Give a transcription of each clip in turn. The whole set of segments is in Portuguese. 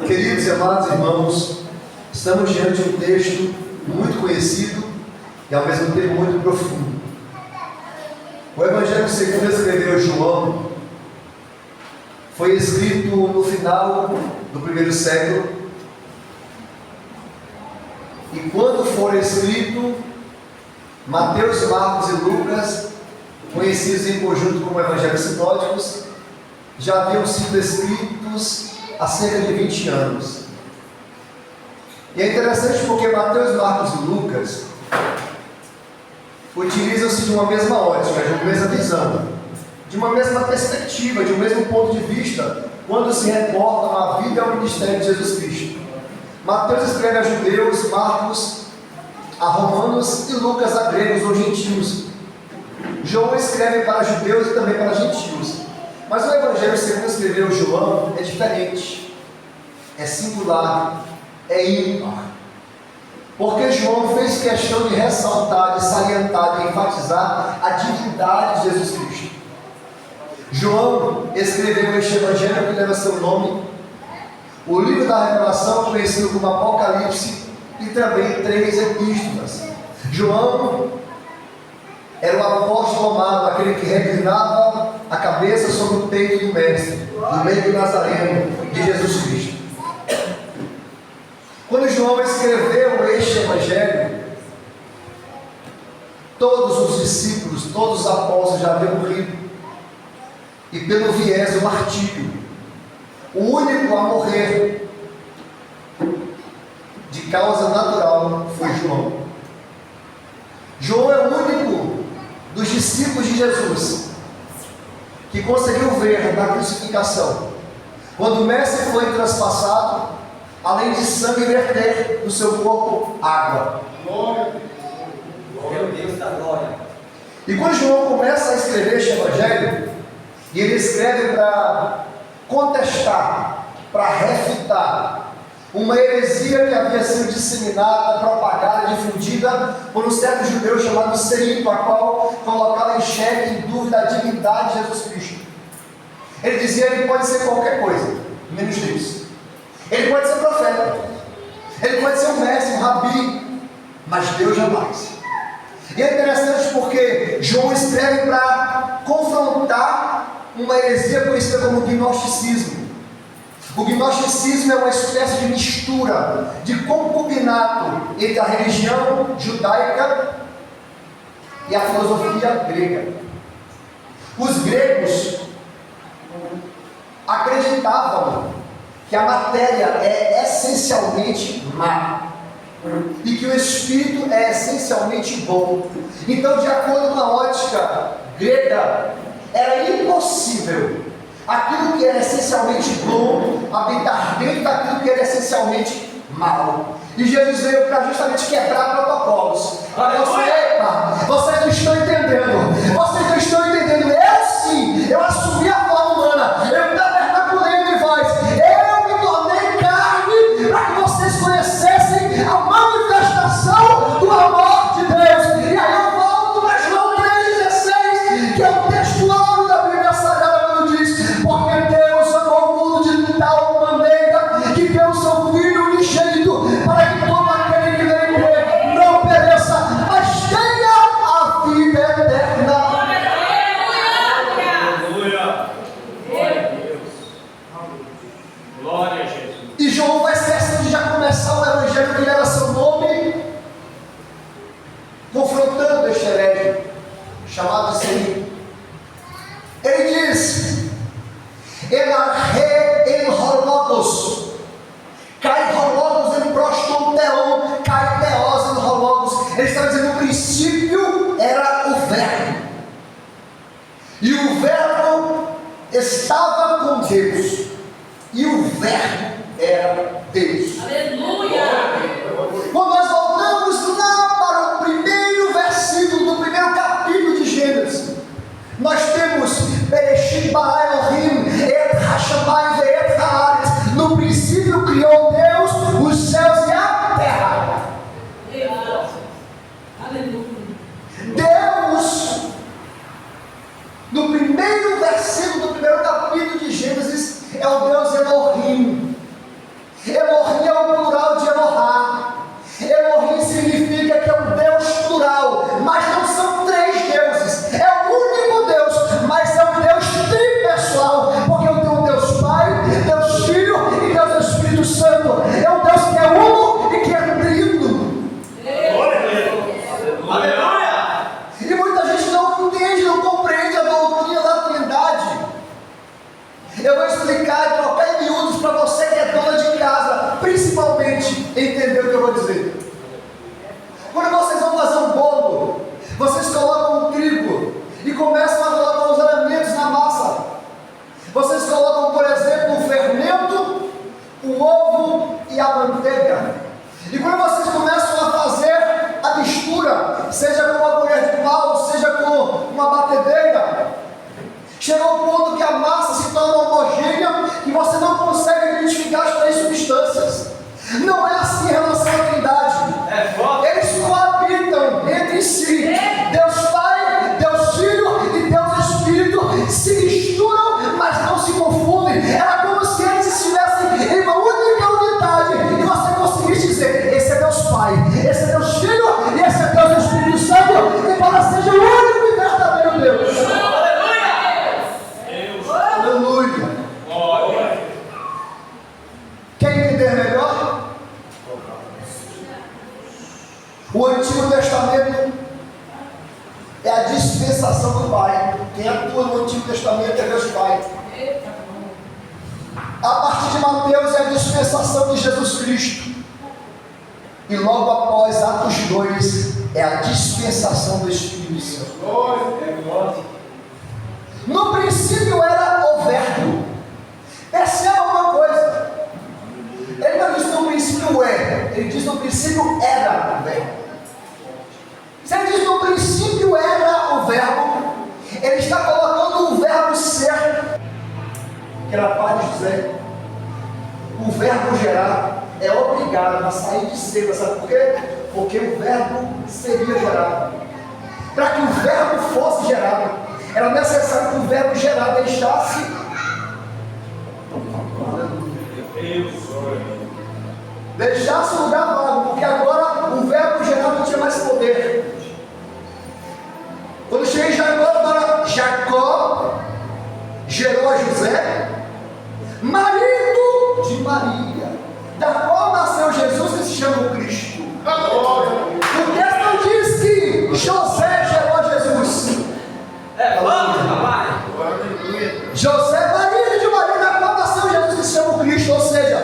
Queridos e amados irmãos, estamos diante de um texto muito conhecido e ao mesmo tempo muito profundo. O Evangelho segundo escreveu João foi escrito no final do primeiro século, e quando for escrito, Mateus, Marcos e Lucas, conhecidos em conjunto como Evangelhos sinóticos, já haviam sido escritos há cerca de 20 anos. E é interessante porque Mateus, Marcos e Lucas utilizam-se de uma mesma ótica, de uma mesma visão, de uma mesma perspectiva, de um mesmo ponto de vista, quando se reportam à vida e ao ministério de Jesus Cristo. Mateus escreve a judeus, Marcos a romanos e Lucas a gregos ou gentios. João escreve para judeus e também para gentios. Mas o Evangelho segundo escreveu João é diferente, é singular, é ímpar. Porque João fez questão de ressaltar, de salientar, de enfatizar a divindade de Jesus Cristo. João escreveu este Evangelho que leva seu nome, o livro da Revelação, conhecido como Apocalipse, e também 3 epístolas. João era o apóstolo amado, aquele que reclinava a cabeça sobre o peito do Mestre, no meio do Nazareno, de Jesus Cristo. Quando João escreveu este Evangelho, todos os discípulos, todos os apóstolos já haviam morrido, e pelo viés do martírio, o único a morrer de causa natural foi João. João é o único dos discípulos de Jesus que conseguiu ver na crucificação, quando o Mestre foi transpassado, além de sangue verter do seu corpo água. Glória a Deus da glória. E quando João começa a escrever este Evangelho, e ele escreve para contestar, para refutar uma heresia que havia sido disseminada, propagada, difundida por um certo judeu chamado Cerinto, a qual colocava em xeque, em dúvida, a divindade de Jesus Cristo. Ele dizia que ele pode ser qualquer coisa, menos Deus. Ele pode ser profeta, ele pode ser um mestre, um rabi, mas Deus jamais. E é interessante porque João escreve para confrontar uma heresia conhecida como gnosticismo. O gnosticismo é uma espécie de mistura, de concubinato entre a religião judaica e a filosofia grega. Os gregos acreditavam que a matéria é essencialmente má e que o espírito é essencialmente bom. Então, de acordo com a ótica grega, era impossível aquilo que era essencialmente bom habitar dentro daquilo que era essencialmente mal. E Jesus veio para justamente quebrar protocolos. Vocês não estão entendendo. Vocês não estão entendendo. Eu sim, eu assumi a forma humana. Eu tabernaculei em vós. Eu me tornei carne para que vocês conhecessem a manifestação do amor de Deus. E aí eu volto para João 3,16, que é o texto áureo da Bíblia Sagrada, quando diz: porque Deus amou o mundo de tal maneira que deu o seu Filho unigênito, para que todo aquele que nele crê não pereça, mas tenha a vida eterna. Aleluia! Glória a Deus! Glória a Jesus! E João faz questão de já começar o Evangelho que leva seu nome, confrontando este herege chamado Cerinto. Ele diz: Enarre em hologos, cai hologos em prostonteon, cai teos em hologos. Ele está dizendo: no princípio era o verbo, e o verbo estava com Deus, e o verbo era Deus. Aleluia! realmente entender o que eu vou dizer. Quando vocês vão fazer um bolo, vocês colocam o trigo e começam a colocar os elementos na massa. Vocês colocam, por exemplo, o fermento, o ovo e a manteiga. E quando vocês começam a fazer a mistura, seja com uma colher de pau, seja com uma batedeira, chega ao ponto que a massa se torna homogênea e você não consegue identificar as três substâncias. Não é assim em relação à Trindade. Eles coabitam entre si. Deus Pai, Deus Filho e Deus Espírito se misturam, mas não se confundem. Era como se eles estivessem em uma única unidade e você conseguisse dizer: esse é Deus Pai, esse é Deus Filho e esse é Deus Espírito Santo, embora seja o único e verdadeiro Deus. Aleluia. Quer entender melhor? O Antigo Testamento é a dispensação do Pai. Quem atua no Antigo Testamento é Deus Pai. A partir de Mateus é a dispensação de Jesus Cristo. E logo após Atos 2 é a dispensação do Espírito Santo. No princípio era o Verbo. Perceba uma coisa. Ele não diz no princípio é, ele diz no princípio era o Verbo. Se ele diz no princípio era o Verbo, ele está colocando o verbo ser, que era pai de José. O verbo gerar é obrigado a sair de cena, sabe por quê? Porque o verbo seria gerado. Para que o verbo fosse gerado, era necessário que o verbo gerado deixasse o lugar vago, porque agora o verbo gerado não tinha mais poder. Quando chega em Jacó gerou a José, marido de Maria, da qual nasceu Jesus, que se chama Cristo. O texto não diz que José gerou a Jesus. José, marido de Maria, da qual nasceu Jesus, que se chama Cristo. Ou seja,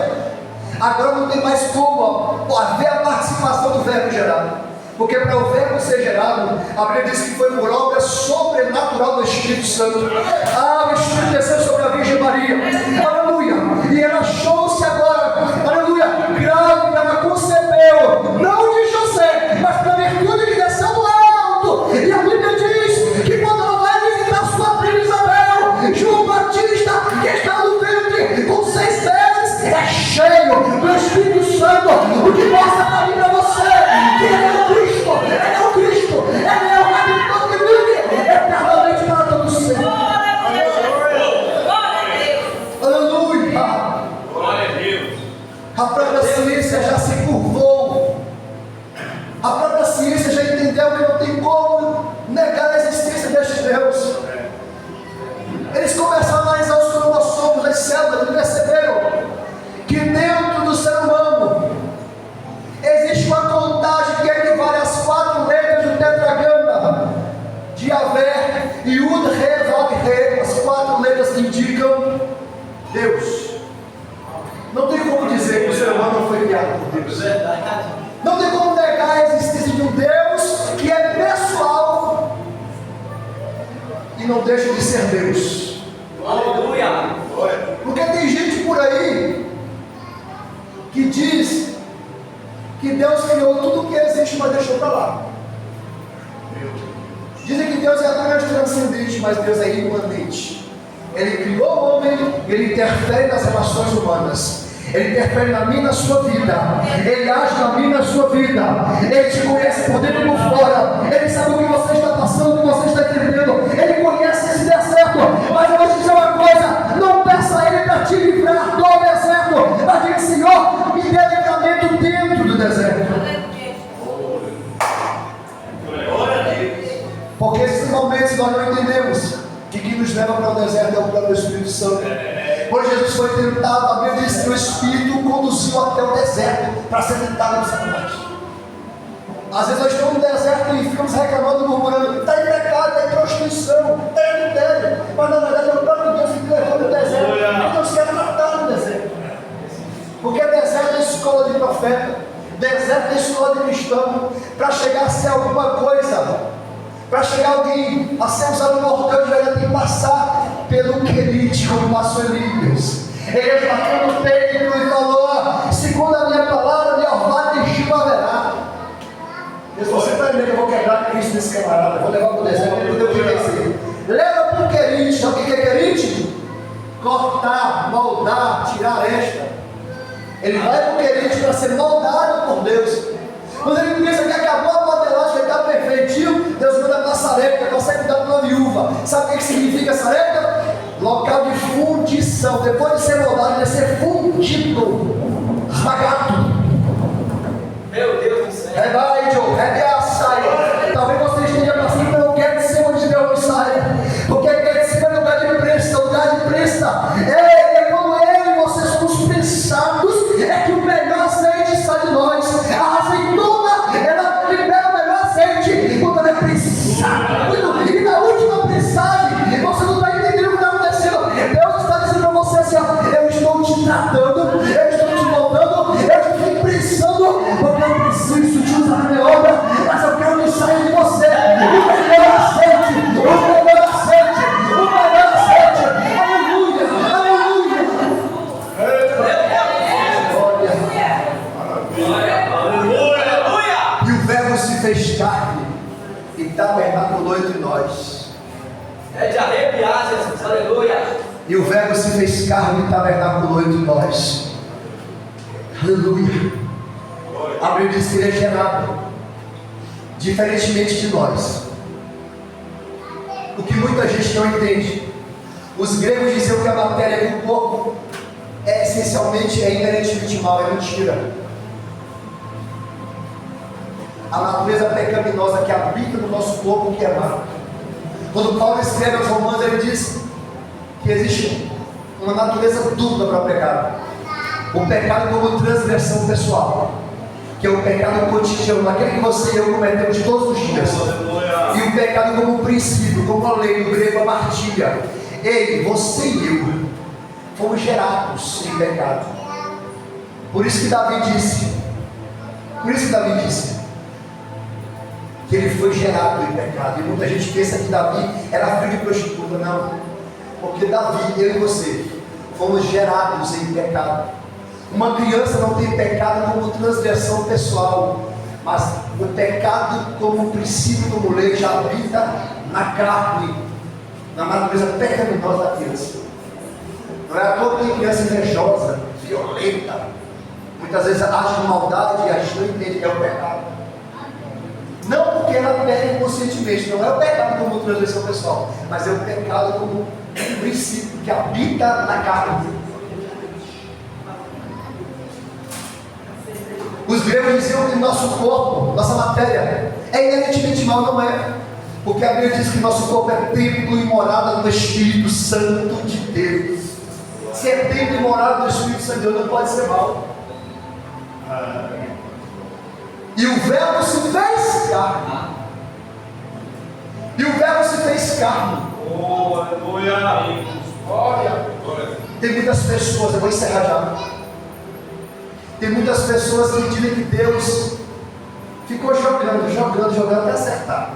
agora não tem mais como haver a participação do verbo gerado. Porque para o verbo ser gerado, a Bíblia diz que foi por obra sobrenatural do Espírito Santo. O Espírito desceu sobre a Virgem Maria. Aleluia. E ela achou-se agora, aleluia, grávida, ela concebeu, não de José, mas pela virtude que desceu do alto. E a Bíblia diz que quando ela vai visitar sua prima Isabel, João Batista, que está no ventre com 6 meses, é cheio do Espírito Santo. O que mostra para mim, para você, que ele é o Cristo, ele é o Cristo, ele é o Redentor que vive eternamente para todo sempre. Aleluia. A própria ciência já se curvou. A própria ciência já entendeu que não tem como negar a existência deste Deus. Eles começaram a analisar os cromossomos das células e perceberam que dentro do ser humano existe uma contagem que equivale às 4 letras do tetragrama de Yahvé, Yud, Re, Vav, Re. As 4 letras que indicam Deus. Não tem como dizer que o ser humano não foi criado por Deus. Não tem como negar a existência de um Deus que é pessoal e não deixa de ser Deus. Aleluia. Porque tem gente por aí que diz que Deus criou tudo que existe, mas deixou para lá. Dizem que Deus é apenas transcendente, mas Deus é imanente. Ele criou o homem, ele interfere nas relações humanas. Ele interfere na minha e na sua vida. Ele age na minha e na sua vida. Ele te conhece por dentro e por fora. Ele sabe o que você está passando, o que você está entendendo. Ele conhece esse deserto. Mas eu vou te dizer uma coisa: não peça a Ele para te livrar do deserto, mas diga: Senhor, me dê livramento dentro do deserto. Porque esses momentos nós não entendemos que quem nos leva para o deserto é o próprio Espírito Santo. Quando Jesus foi tentado, a Bíblia diz que o Espírito o conduziu até o deserto para ser tentado no Satanás. Às vezes nós estamos no deserto e ficamos reclamando, murmurando: está em pecado, está em prostituição, está em adultério. Mas na verdade é o próprio Deus que levou no deserto. E Deus quer matar no deserto. Porque deserto é escola de profeta, deserto da escola de cristão, para chegar a ser alguma coisa, para chegar alguém a ser usado por Deus, vai ter que passar pelo querite, como passou Elias. Ele bateu no peito e falou: segundo a minha palavra, minha orvalho de Gil haverá. Você está vendo que eu vou quebrar a Cristo desse camarada, vou levar para o deserto, para ele poder obedecer. Leva para o querite. Sabe o que é querite? Cortar, moldar, tirar esta. Ele vai para o querite para ser moldado por Deus. Quando ele pensa que acabou a modelagem, ele está perfeitinho, Deus manda para a sarepta, consegue dar para uma viúva. Sabe o que significa sarepta? Local de fundição. Depois de ser moldado, ele vai ser fundido, esmagado. Meu Deus do céu. Talvez você esteja passando pelo Getsemane de Deus, não saia. Porque Getsemane é lugar de presta, lugar de presta. É quando eu e você somos prensados, é que o melhor azeite sai de nós. A azeitona, ela libera o melhor azeite quando ela é prensada. E na última prensagem, você não está entendendo o que está acontecendo. Deus está dizendo para você assim: ó, eu estou te tratando, eu estou te moldando, eu estou te prensando, porque eu preciso te usar na minha obra, mas eu quero que saia de você o melhor azeite, o melhor azeite, o melhor azeite. Aleluia, aleluia. E o Verbo se fez carne e tabernaculou entre nós. É de arrepiar, Jesus, aleluia. E o Verbo se fez carne e tabernaculou entre nós. Aleluia. A Bíblia diz que ele é gerado, diferentemente de nós. O que muita gente não entende. Os gregos diziam que a matéria do corpo é essencialmente, inerentemente mal, é mentira. A natureza pecaminosa que habita no nosso corpo, que é má. Quando Paulo escreve aos Romanos, ele diz que existe uma natureza dupla para o pecado. O pecado como transgressão pessoal, que é o pecado cotidiano, aquele que você e eu cometemos todos os dias. E o pecado como princípio, como a lei, no grego amartia. Ei, você e eu fomos gerados em pecado. Por isso que Davi disse que ele foi gerado em pecado. E muita gente pensa que Davi era filho de prostituta. Não, porque Davi, eu e você fomos gerados em pecado. Uma criança não tem pecado como transgressão pessoal, mas o pecado como princípio do molejo habita na carne, na natureza pecaminosa da criança. Não é à toa que tem criança invejosa, violenta, muitas vezes age com maldade e a gente não entende que é o pecado. Não porque ela pega inconscientemente, não é o pecado como transgressão pessoal, mas é o pecado como princípio que habita na carne. Os gregos diziam que nosso corpo, nossa matéria, é inerentemente mal, não é? Porque a Bíblia diz que nosso corpo é templo e morada do Espírito Santo de Deus. Se é templo e morada do Espírito Santo de Deus, não pode ser mal. E o Verbo se fez carne. E o Verbo se fez carne. Olha, tem muitas pessoas, eu vou encerrar já. Tem muitas pessoas que dizem que Deus ficou jogando até acertar.